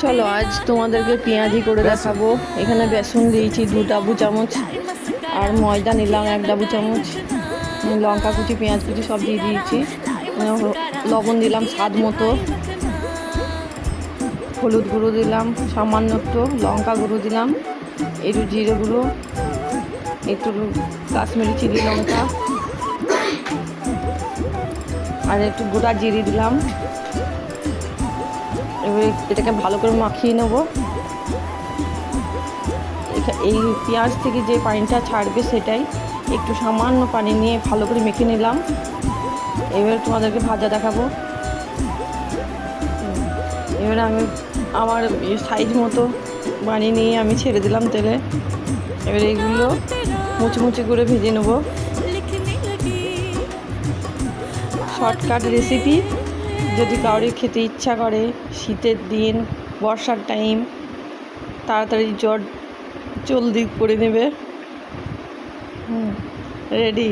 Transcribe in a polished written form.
চলো আজ তোমাদেরকে পেঁয়াজি করে দেখাবো। এখানে বেসন দিয়েছি 2 টেবিল চামচ, আর ময়দা নিলাম 1 টেবিল চামচ, লঙ্কা কুচি পেঁয়াজ কুচি সব দিয়ে দিয়েছি, লবণ দিলাম স্বাদ মতো, হলুদ গুঁড়ো দিলাম সামান্য একটু, লঙ্কা গুঁড়ো দিলাম, একটু জিরে গুঁড়ো, একটু কাশ্মীরি চিলি লঙ্কা, আর একটু গোটা জিরে দিলাম। এবার এটাকে ভালো করে মাখিয়ে নেব। এই পেঁয়াজ থেকে যে পানিটা ছাড়বে সেটাই, একটু সামান্য পানি নিয়ে ভালো করে মেখে নিলাম। এবার তোমাদেরকে ভাজা দেখাবো। এবার আমি আমার সাইজ মতো বানিয়ে নিয়ে আমি ছেড়ে দিলাম তেলে। এবার এইগুলো মুচমুচে করে ভেজে নেব। শর্টকাট রেসিপি, যদি কাউরির খেতে ইচ্ছা করে, শীতের দিন, বর্ষার টাইম, তাড়াতাড়ি জলদি করে নেবে। রেডি।